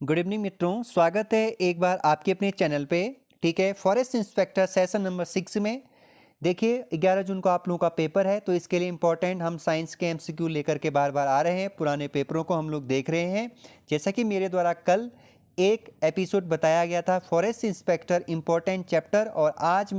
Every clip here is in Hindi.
गुड इवनिंग मित्रों, स्वागत है एक बार आपके अपने चैनल पे। ठीक है, फॉरेस्ट इंस्पेक्टर सेशन नंबर 6 में देखिए 11 जून को आप लोगों का पेपर है, तो इसके लिए इम्पोर्टेंट हम साइंस के एमसीक्यू लेकर के बार बार आ रहे हैं। पुराने पेपरों को हम लोग देख रहे हैं। जैसा कि मेरे द्वारा कल एक एपिसोड बताया गया था फॉरेस्ट इंस्पेक्टर इम्पोर्टेंट चैप्टर, और आज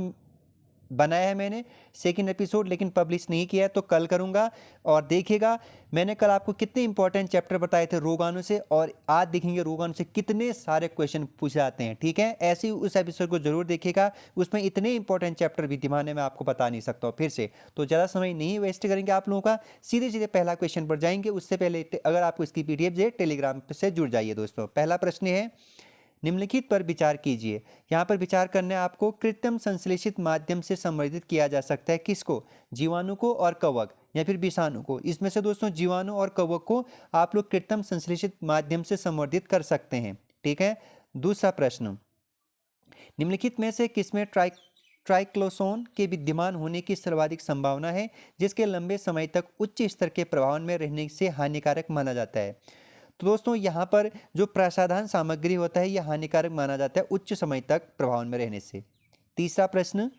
बनाया है मैंने सेकंड एपिसोड, लेकिन पब्लिश नहीं किया है, तो कल करूंगा। और देखिएगा मैंने कल आपको कितने इंपॉर्टेंट चैप्टर बताए थे रोगाणु से, और आज देखेंगे रोगाणु से कितने सारे क्वेश्चन पूछे जाते हैं। ठीक है, ऐसे ही उस एपिसोड को जरूर देखिएगा, उसमें इतने इंपॉर्टेंट चैप्टर विद्यमान है मैं आपको बता नहीं सकता हूँ फिर से। तो ज़्यादा समय नहीं वेस्ट करेंगे आप लोगों का, सीधे सीधे पहला क्वेश्चन पर जाएंगे। उससे पहले अगर आपको इसकी पीडीएफ चाहिए टेलीग्राम से जुड़ जाइए दोस्तों। पहला प्रश्न है, निम्नलिखित पर विचार कीजिए। यहाँ पर विचार करना है आपको। कृत्रिम संश्लेषित माध्यम से संवर्धित किया जा सकता है किसको? जीवाणु को और कवक, या फिर विषाणु को। इसमें से दोस्तों जीवाणु और कवक को आप लोग कृत्रिम संश्लेषित माध्यम से संवर्धित कर सकते हैं। ठीक है। दूसरा प्रश्न, निम्नलिखित में से किसमें ट्राइक्लोसोन के विद्यमान होने की सर्वाधिक संभावना है जिसके लंबे समय तक उच्च स्तर के प्रभाव में रहने से हानिकारक माना जाता है? तो दोस्तों यहाँ पर जो प्रसाधन सामग्री होता है यह हानिकारक माना जाता है उच्च समय तक प्रभाव में रहने से। तीसरा प्रश्न,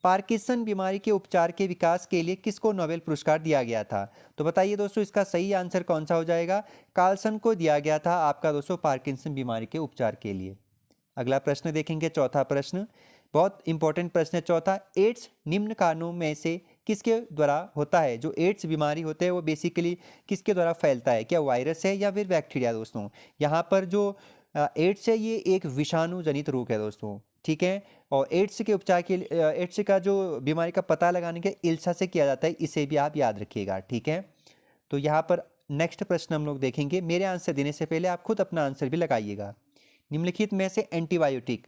पार्किंसन बीमारी के उपचार के विकास के लिए किसको नोबेल पुरस्कार दिया गया था? तो बताइए दोस्तों इसका सही आंसर कौन सा हो जाएगा? कार्लसन को दिया गया था आपका दोस्तों पार्किंसन बीमारी के उपचार के लिए। अगला प्रश्न देखेंगे, चौथा प्रश्न, बहुत इंपॉर्टेंट प्रश्न है चौथा। एड्स निम्न कारणों में से किसके द्वारा होता है? जो एड्स बीमारी होते हैं वो बेसिकली किसके द्वारा फैलता है? क्या वायरस है या फिर बैक्टीरिया? दोस्तों यहाँ पर जो एड्स है ये एक विषाणु जनित रोग है दोस्तों। ठीक है, और एड्स के उपचार के लिए एड्स का जो बीमारी का पता लगाने के इल्सा से किया जाता है, इसे भी आप याद रखिएगा। ठीक है, तो यहाँ पर नेक्स्ट प्रश्न हम लोग देखेंगे। मेरे आंसर देने से पहले आप खुद अपना आंसर भी लगाइएगा। निम्नलिखित में से एंटीबायोटिक,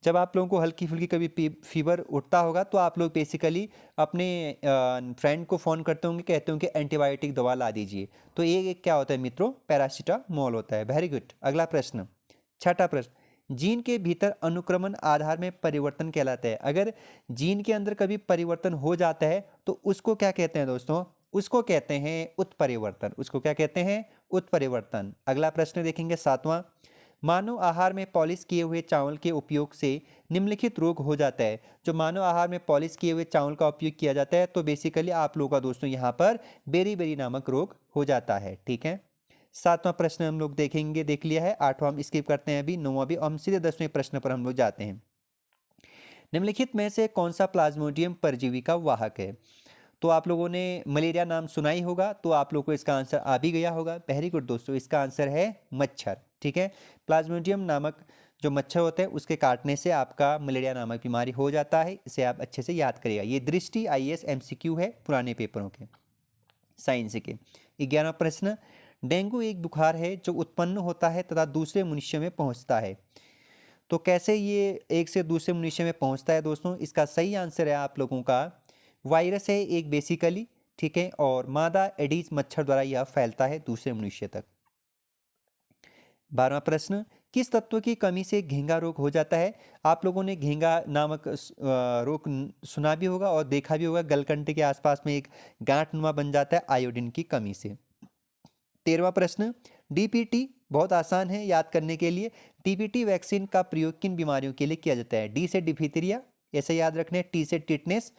जब आप लोगों को हल्की फुल्की कभी फीवर उठता होगा तो आप लोग बेसिकली अपने फ्रेंड को फ़ोन करते होंगे, कहते होंगे एंटीबायोटिक दवा ला दीजिए। तो ये क्या होता है मित्रों? पैरासीटामोल होता है। Very good. अगला प्रश्न, छठा प्रश्न, जीन के भीतर अनुक्रमण आधार में परिवर्तन कहलाता है। अगर जीन के अंदर कभी परिवर्तन हो जाता है तो उसको क्या कहते हैं दोस्तों? उसको कहते हैं उत्परिवर्तन। उसको क्या कहते हैं? उत्परिवर्तन। अगला प्रश्न देखेंगे, सातवां, मानव आहार में पॉलिश किए हुए चावल के उपयोग से निम्नलिखित रोग हो जाता है। जो मानव आहार में पॉलिश किए हुए चावल का उपयोग किया जाता है तो बेसिकली आप लोगों का दोस्तों यहाँ पर बेरी नामक रोग हो जाता है। ठीक है, सातवां प्रश्न हम लोग देखेंगे, देख लिया है। आठवां हम स्किप करते हैं, अभी नौवां भी, हम सीधे 10वें प्रश्न पर हम लोग जाते हैं। निम्नलिखित में से कौन सा प्लाज्मोडियम परजीवी का वाहक है? तो आप लोगों ने मलेरिया नाम सुना ही होगा, तो आप लोगों को इसका आंसर आ भी गया होगा। वेरी गुड दोस्तों, इसका आंसर है मच्छर। ठीक है, प्लाज्मोडियम नामक जो मच्छर होते हैं उसके काटने से आपका मलेरिया नामक बीमारी हो जाता है। इसे आप अच्छे से याद करिएगा। ये दृष्टि आईएएस एमसीक्यू है पुराने पेपरों के, साइंस के। 11वां प्रश्न, डेंगू एक बुखार है जो उत्पन्न होता है तथा दूसरे मनुष्य में पहुंचता है। तो कैसे ये एक से दूसरे मनुष्य में पहुंचता है दोस्तों? इसका सही आंसर है आप लोगों का वायरस है एक बेसिकली। ठीक है, और मादा एडीज मच्छर द्वारा यह फैलता है दूसरे मनुष्य तक। 12वां प्रश्न, किस तत्व की कमी से घेंगा रोग हो जाता है? आप लोगों ने घेंगा नामक रोग सुना भी होगा और देखा भी होगा, गलकंटे के आसपास में एक गांठ नुमा बन जाता है आयोडीन की कमी से। 13वां प्रश्न, डीपीटी बहुत आसान है याद करने के लिए। डीपीटी वैक्सीन का प्रयोग किन बीमारियों के लिए किया जाता है? डी से डिफिथीरिया, ऐसे याद रखना है। टी से टिटनेस,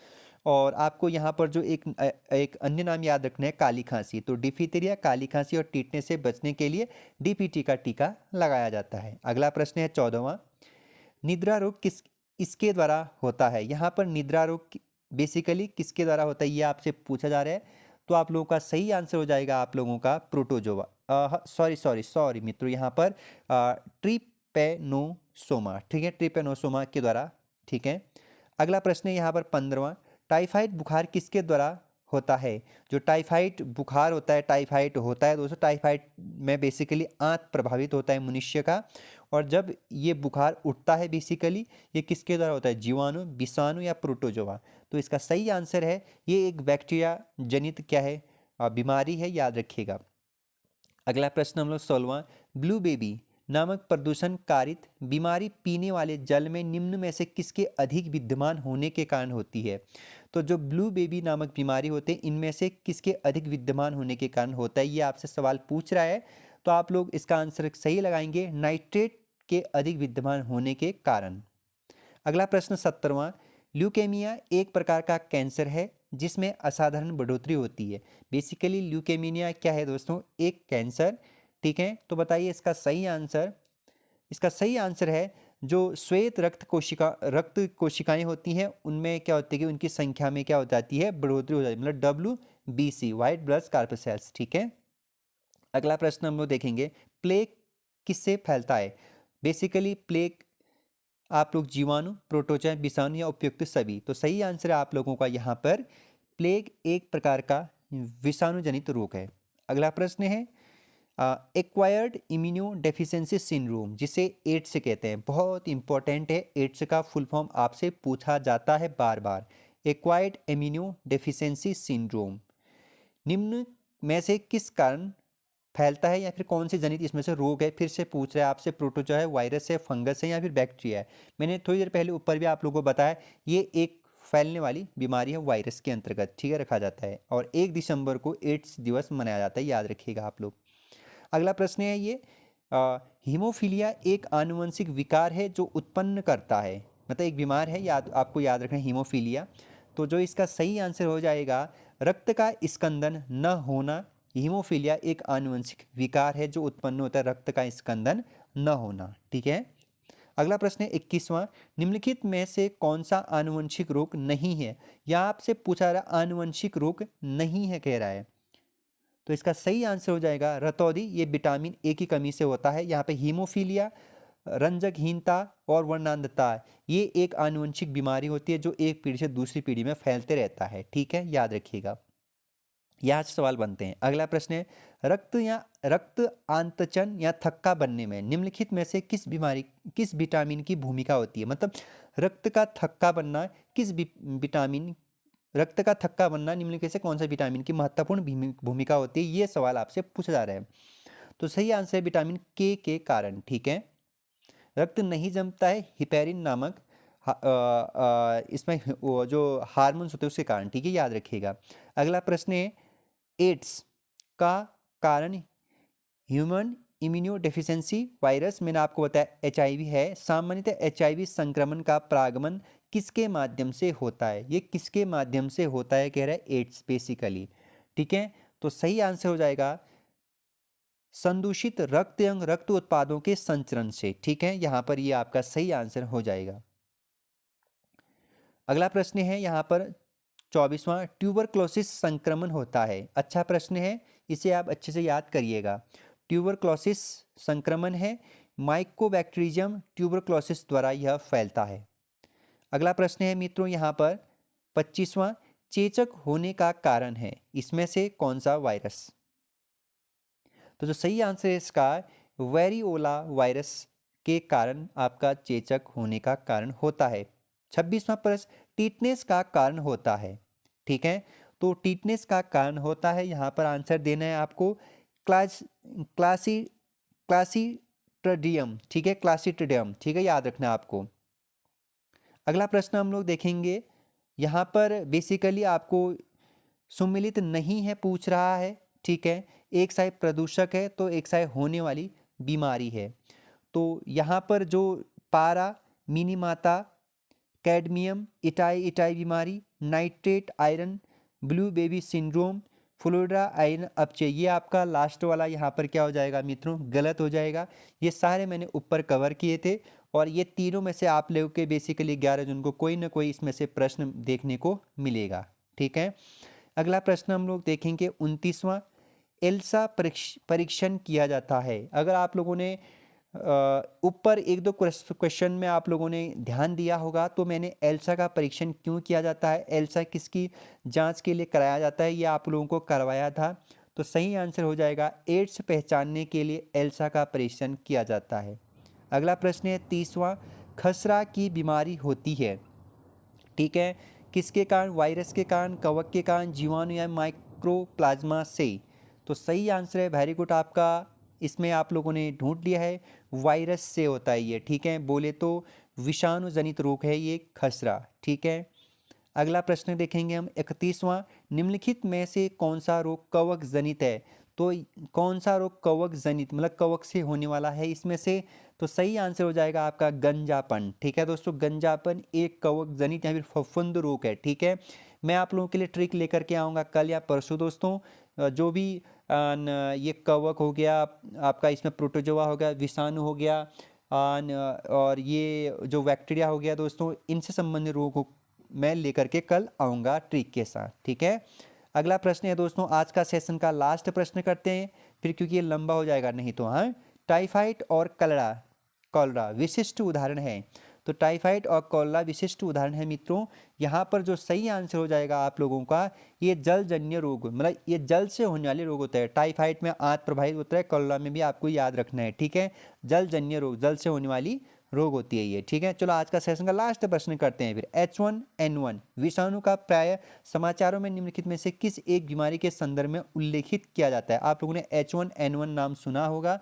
और आपको यहाँ पर जो एक अन्य नाम याद रखना है काली खांसी। तो डिफिथीरिया, काली खांसी और टिटनेस से बचने के लिए डीपीटी का टीका लगाया जाता है। अगला प्रश्न है 14वां, निद्रा रोग किस इसके द्वारा होता है? यहाँ पर निद्रा रोग बेसिकली किसके द्वारा होता है ये आपसे पूछा जा रहा है। तो आप लोगों का सही आंसर हो जाएगा आप लोगों का प्रोटोजोआ, सॉरी मित्रों, यहाँ पर ट्रिपेनोसोमा। ठीक है, ट्रिपेनोसोमा के द्वारा। ठीक है, अगला प्रश्न है यहाँ पर 15वां, टाइफाइड बुखार किसके द्वारा होता है? जो टाइफाइड बुखार होता है, टाइफाइड होता है दोस्तों, टाइफाइड में बेसिकली आंत प्रभावित होता है मनुष्य का, और जब ये बुखार उठता है बेसिकली ये किसके द्वारा होता है? जीवाणु, विषाणु या प्रोटोजोआ। तो इसका सही आंसर है ये एक बैक्टीरिया जनित क्या है? बीमारी है, याद रखिएगा। अगला प्रश्न हम लोग 16वां, ब्लू बेबी नामक प्रदूषण कारित बीमारी पीने वाले जल में निम्न में से किसके अधिक विद्यमान होने के कारण होती है? तो जो ब्लू बेबी नामक बीमारी होते हैं इनमें से किसके अधिक विद्यमान होने के कारण होता है, ये आपसे सवाल पूछ रहा है। तो आप लोग इसका आंसर सही लगाएंगे, नाइट्रेट के अधिक विद्यमान होने के कारण। अगला प्रश्न 17वां, ल्यूकेमिया एक प्रकार का कैंसर है जिसमें असाधारण बढ़ोतरी होती है। बेसिकली ल्यूकेमिया क्या है दोस्तों? एक कैंसर, ठीक है। तो बताइए इसका सही आंसर। इसका सही आंसर है जो श्वेत रक्त कोशिकाएं होती हैं उनमें क्या होती है कि उनकी संख्या में क्या हो जाती है? बढ़ोतरी हो जाती है, मतलब WBC, वाइट ब्लड कार्पोसेल्स, ठीक है। अगला प्रश्न हम लोग देखेंगे, प्लेग किससे फैलता है? बेसिकली प्लेग आप लोग जीवाणु, प्रोटोजोआ, विषाणु या उपयुक्त सभी। तो सही आंसर है आप लोगों का यहाँ पर प्लेग एक प्रकार का विषाणु जनित रोग है। अगला प्रश्न है एक्वायर्ड इम्यूनो डेफिशिएंसी सिंड्रोम, जिसे एड्स कहते हैं, बहुत इंपॉर्टेंट है। एड्स का फुल फॉर्म आपसे पूछा जाता है बार बार। एक्वायर्ड इम्यूनो डेफिशिएंसी सिंड्रोम निम्न में से किस कारण फैलता है, या फिर कौन से जनित इसमें से रोग है? फिर से पूछ रहा है आपसे, प्रोटोजोआ है, वायरस है, फंगस है या फिर बैक्टीरिया है। मैंने थोड़ी देर पहले ऊपर भी आप लोगों को बताया ये एक फैलने वाली बीमारी है, वायरस के अंतर्गत, ठीक है, रखा जाता है। और 1 दिसंबर को एड्स दिवस मनाया जाता है, याद रखिएगा आप लोग। अगला प्रश्न है ये हीमोफीलिया एक आनुवंशिक विकार है जो उत्पन्न करता है, मतलब एक बीमार है, आपको याद रखना है हीमोफीलिया। तो जो इसका सही आंसर हो जाएगा रक्त का स्कंदन न होना। हीमोफीलिया एक आनुवंशिक विकार है जो उत्पन्न होता है रक्त का स्कंदन न होना, ठीक है। अगला प्रश्न है 21वां, निम्नलिखित में से कौन सा आनुवंशिक रोग नहीं है? या आपसे पूछा रहा आनुवंशिक रोग नहीं है कह रहा है, तो इसका सही आंसर हो जाएगा रतौंधी। ये विटामिन ए की कमी से होता है। यहाँ पे हीमोफीलिया, रंजकहीनता और वर्णांधता, ये एक आनुवंशिक बीमारी होती है जो एक पीढ़ी से दूसरी पीढ़ी में फैलते रहता है, ठीक है, याद रखिएगा। यहाँ से सवाल बनते हैं। अगला प्रश्न है रक्त आंतचन या थक्का बनने में निम्नलिखित में से किस विटामिन की भूमिका होती है? मतलब रक्त का थक्का बनना रक्त का थक्का बनना निम्नलिखित से कौन सा विटामिन की महत्वपूर्ण भूमिका होती है? ये सवाल आपसे पूछा जा रहा है। तो सही आंसर है विटामिन के कारण, ठीक है। रक्त नहीं जमता है हिपैरिन नामक इसमें वो जो हार्मोन्स होते हैं उसके कारण, ठीक है, याद रखिएगा। अगला प्रश्न है एड्स का कारण ह्यूमन इम्यूनो डेफिशिएंसी वायरस, मैंने आपको बताया HIV है। सामान्यतः HIV संक्रमण का प्रागमन किसके माध्यम से होता है? ये किसके माध्यम से होता है कह रहा है? एड्स बेसिकली, ठीक है। तो सही आंसर हो जाएगा संदूषित रक्त एवं रक्त उत्पादों के संचरण से, ठीक है, यहां पर ये आपका सही आंसर हो जाएगा। अगला प्रश्न है यहाँ पर 24वां, ट्यूबरक्लोसिस संक्रमण होता है। अच्छा प्रश्न है, इसे आप अच्छे से याद करिएगा। ट्यूबरक्लोसिस संक्रमण है, माइकोबैक्टीरियम ट्यूबरक्लोसिस द्वारा यह फैलता है। अगला प्रश्न है मित्रों यहाँ पर 25वां, चेचक होने का कारण है इसमें से कौन सा वायरस? तो जो सही आंसर है इसका वेरिओला वायरस के कारण आपका चेचक होने का कारण होता है। 26वां प्रश्न, टीटनेस का कारण होता है, ठीक है। तो टीटनेस का कारण होता है, यहाँ पर आंसर देना है आपको क्लासिट्रिडियम, ठीक है, क्लासिट्रिडियम, ठीक है, याद रखना आपको। अगला प्रश्न हम लोग देखेंगे, यहाँ पर बेसिकली आपको सुमिलित नहीं है पूछ रहा है, ठीक है। एक साइड प्रदूषक है तो एक साइड होने वाली बीमारी है। तो यहाँ पर जो पारा मिनीमाता, कैडमियम इटाई बीमारी, nitrate iron, blue baby syndrome, Florida iron अपचय, ये आपका लास्ट वाला यहाँ पर क्या हो जाएगा मित्रों? गलत हो जाएगा। ये सारे मैंने ऊपर कवर किए थे और ये तीनों में से आप लोगों के बेसिकली 11 जून को कोई ना कोई इसमें से प्रश्न देखने को मिलेगा, ठीक है। अगला प्रश्न हम लोग देखेंगे 29वां, एल्सा परीक्षण किया जाता है। अगर आप लोगों ने ऊपर 1-2 क्वेश्चन में आप लोगों ने ध्यान दिया होगा तो मैंने एल्सा का परीक्षण क्यों किया जाता है, एल्सा किसकी जांच के लिए कराया जाता है, ये आप लोगों को करवाया था। तो सही आंसर हो जाएगा एड्स पहचानने के लिए एल्सा का परीक्षण किया जाता है। अगला प्रश्न है 30वां, खसरा की बीमारी होती है, ठीक है, किसके कारण? वायरस के कारण, कवक के कारण, जीवाणु या माइक्रोप्लाज्मा से। तो सही आंसर है, वेरी गुड आपका, इसमें आप लोगों ने ढूंढ लिया है, वायरस से होता है ये, ठीक है। बोले तो विषाणु जनित रोग है ये खसरा, ठीक है। अगला प्रश्न देखेंगे हम 31वां, निम्नलिखित में से कौन सा रोग कवक जनित है? तो कौन सा रोग कवक जनित मतलब कवक से होने वाला है इसमें से? तो सही आंसर हो जाएगा आपका गंजापन। ठीक है दोस्तों, गंजापन एक कवक जनित या फिर फफूंद रोग है। ठीक है, मैं आप लोगों के लिए ट्रिक लेकर के आऊँगा कल या परसों दोस्तों। जो भी ये कवक हो गया आपका, इसमें प्रोटोजोआ हो गया, विषाणु हो गया, और ये जो बैक्टीरिया हो गया दोस्तों, इनसे संबंधित रोग को मैं लेकर के कल आऊँगा ट्रिक के साथ। ठीक है, अगला प्रश्न है दोस्तों, आज का सेशन का लास्ट प्रश्न करते हैं फिर, क्योंकि ये लंबा हो जाएगा नहीं तो। हाँ, टाइफाइड और कॉलरा विशिष्ट उदाहरण है। तो टाइफाइड और कॉलरा विशिष्ट उदाहरण है मित्रों। यहाँ पर जो सही आंसर हो जाएगा आप लोगों का, ये जलजन्य रोग, मतलब ये जल से होने वाले रोग होते हैं। टाइफाइड में आंत प्रभावित होता है, कॉलरा में भी आपको याद रखना है। ठीक है, जलजन्य रोग, जल से होने वाली रोग होती है ये। ठीक है, चलो आज का सेशन का लास्ट प्रश्न करते हैं फिर। H1N1 विषाणु का प्राय समाचारों में निम्नलिखित में से किस एक बीमारी के संदर्भ में उल्लेखित किया जाता है? आप लोगों ने H1N1 नाम सुना होगा,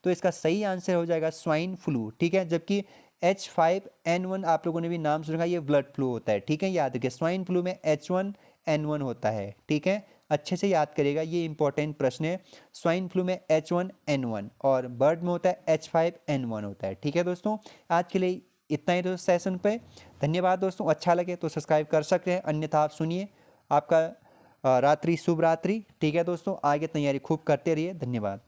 तो इसका सही आंसर हो जाएगा स्वाइन फ्लू। ठीक है, जबकि H5N1 आप लोगों ने भी नाम सुना, ये ब्लड फ्लू होता है। ठीक है, याद रखिए, स्वाइन फ्लू में H1N1 होता है। ठीक है, अच्छे से याद करेगा, ये इंपॉर्टेंट प्रश्न है। स्वाइन फ्लू में H1N1 और बर्ड में होता है H5N1 होता है। ठीक है दोस्तों, आज के लिए इतना ही दोस्तों सेशन पे। धन्यवाद दोस्तों, अच्छा लगे तो सब्सक्राइब कर सकते हैं, अन्यथा आप सुनिए। आपका रात्रि शुभ रात्रि। ठीक है दोस्तों, आगे तैयारी खूब करते रहिए। धन्यवाद।